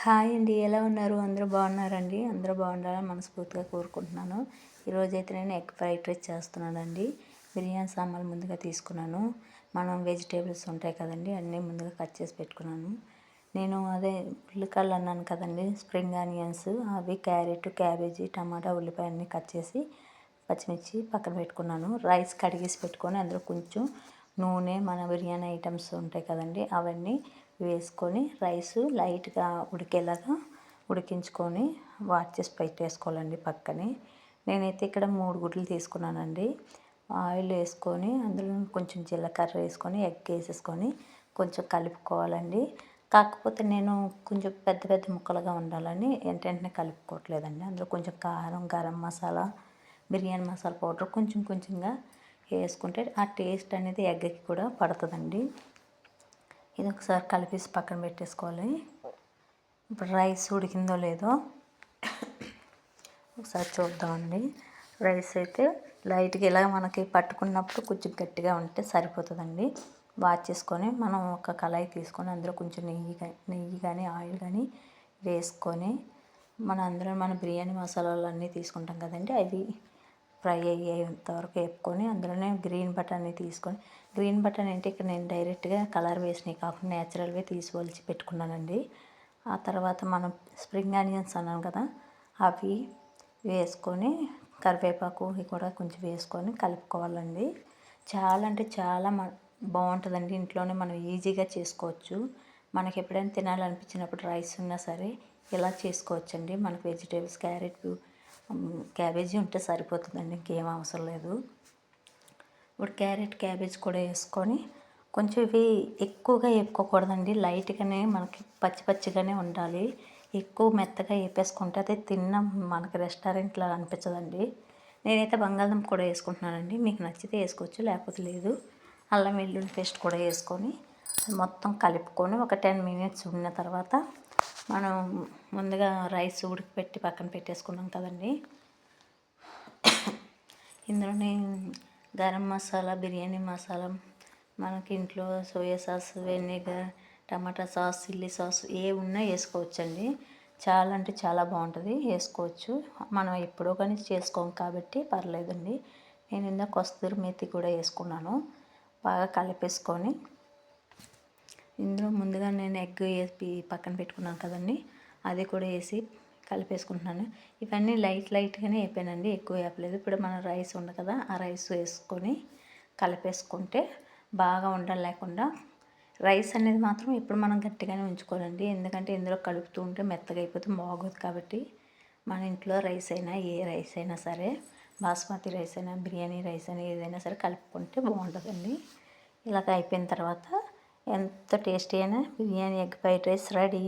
Hi అండి. ఎలా ఉన్నారు? అందరూ బాగున్నారండి? అందరూ బాగుండాలని మనస్ఫూర్తిగా కోరుకుంటున్నాను. ఈరోజైతే నేను ఎగ్ ఫ్రైడ్ రైస్ చేస్తున్నానండి. బిర్యానీ సామాన్లు ముందుగా తీసుకున్నాను. మనం వెజిటేబుల్స్ ఉంటాయి కదండి, అన్నీ ముందుగా కట్ చేసి పెట్టుకున్నాను. నేను ఉల్లికాయలు అన్నాను కదండి, స్ప్రింగ్ ఆనియన్స్, అవి క్యారెట్, క్యాబేజీ, టమాటా, ఉల్లిపాయ అన్నీ కట్ చేసి పచ్చిమిర్చి పక్కన పెట్టుకున్నాను. రైస్ కడిగేసి పెట్టుకొని అందులో కొంచెం నూనె, మన బిర్యానీ ఐటమ్స్ ఉంటాయి కదండి, అవన్నీ వేసుకొని రైస్ లైట్గా ఉడికేలాగా ఉడికించుకొని వాష్ చేసి పెట్టేసుకోవాలండి పక్కనే. నేనైతే ఇక్కడ 3 గుడ్లు తీసుకున్నానండి. ఆయిల్ వేసుకొని అందులో కొంచెం జీలకర్ర వేసుకొని ఎగ్ వేసేసుకొని కొంచెం కలుపుకోవాలండి. కాకపోతే నేను కొంచెం పెద్ద పెద్ద ముక్కలుగా ఉండాలని వెంటనే కలుపుకోవట్లేదండి. అందులో కొంచెం కారం, గరం మసాలా, బిర్యానీ మసాలా పౌడర్ కొంచెం కొంచెంగా వేసుకుంటే ఆ టేస్ట్ అనేది ఎగ్కి కూడా పడుతుందండి. ఇది ఒకసారి కలిపేసి పక్కన పెట్టేసుకోవాలి. ఇప్పుడు రైస్ ఉడికిందో లేదో ఒకసారి చూద్దామండి. రైస్ అయితే లైట్గా ఇలా మనకి పట్టుకున్నప్పుడు కొంచెం గట్టిగా ఉంటే సరిపోతుందండి. వాష్ చేసుకొని మనం ఒక కళాయి తీసుకొని అందులో కొంచెం నెయ్యి కానీ ఆయిల్ కానీ వేసుకొని మన బిర్యానీ మసాలాలు అన్నీ తీసుకుంటాం కదండి, అవి ఫ్రై అయ్యేంత వరకు వేపుకొని అందులోనే గ్రీన్ బటానీ తీసుకొని, గ్రీన్ బటానీ అంటే ఇక్కడ నేను డైరెక్ట్గా కలర్ వేసినవి కాకుండా నేచురల్గా తీసి పెట్టుకున్నానండి. ఆ తర్వాత మనం స్ప్రింగ్ ఆనియన్స్ అన్నాను కదా, అవి వేసుకొని కరివేపాకు కూడా కొంచెం వేసుకొని కలుపుకోవాలండి. చాలా అంటే చాలా బాగుంటుందండి. ఇంట్లోనే మనం ఈజీగా చేసుకోవచ్చు. మనకి ఎప్పుడైనా తినాలనిపించినప్పుడు రైస్ ఉన్నా సరే ఇలా చేసుకోవచ్చండి. మనకు వెజిటేబుల్స్ క్యాబేజీ ఉంటే సరిపోతుందండి, ఇంకేం అవసరం లేదు. ఇప్పుడు క్యారెట్, క్యాబేజీ కూడా వేసుకొని కొంచెం ఇవి ఎక్కువగా వేపుకోకూడదండి, లైట్గానే మనకి పచ్చి పచ్చిగానే ఉండాలి. ఎక్కువ మెత్తగా వేపేసుకుంటే అది మనకి రెస్టారెంట్లో అనిపించదండి. నేనైతే బంగాళదుంప కూడా వేసుకుంటున్నానండి. మీకు నచ్చితే వేసుకోవచ్చు, లేకపోతే లేదు. అల్లం వెల్లుల్లి పేస్ట్ కూడా వేసుకొని మొత్తం కలుపుకొని ఒక 10 మినిట్స్ ఉన్న తర్వాత మనం ముందుగా రైస్ ఉడికిపెట్టి పక్కన పెట్టేసుకున్నాం కదండి, ఇందులోనే గరం మసాలా, బిర్యానీ మసాలా, మనకి ఇంట్లో soya sauce, vinegar, tomato sauce, chilli sauce ఏ ఉన్నా వేసుకోవచ్చండి. చాలా అంటే చాలా బాగుంటుంది, వేసుకోవచ్చు. మనం ఎప్పుడో కానీ చేసుకోం కాబట్టి పర్లేదండి. నేను ఇందాక కస్తూరి మేతి కూడా వేసుకున్నాను. బాగా కలిపేసుకొని ఇందులో ముందుగా నేను ఎగ్ వేసి పక్కన పెట్టుకున్నాను కదండి, అది కూడా వేసి కలిపేసుకుంటున్నాను. ఇవన్నీ లైట్గానే వేపానండి, ఎక్కువ వేపలేదు. ఇప్పుడు మన రైస్ ఉంది కదా, ఆ రైస్ వేసుకొని కలిపేసుకుంటే బాగా ఉండలు లేకుండా. రైస్ అనేది మాత్రం ఇప్పుడు మనం గట్టిగానే ఉంచుకోవాలండి, ఎందుకంటే ఇందులో కలుపుతూ ఉంటే మెత్తగా అయిపోతే బాగోదు. కాబట్టి మన ఇంట్లో రైస్ అయినా ఏ రైస్ అయినా సరే, బాస్మతి రైస్ అయినా బిర్యానీ రైస్ అయినా ఏదైనా సరే కలుపుకుంటే బాగుంటుందండి. ఇలాగ అయిపోయిన తర్వాత ఎంత టేస్టీ అయినా biryani egg fried rice ready.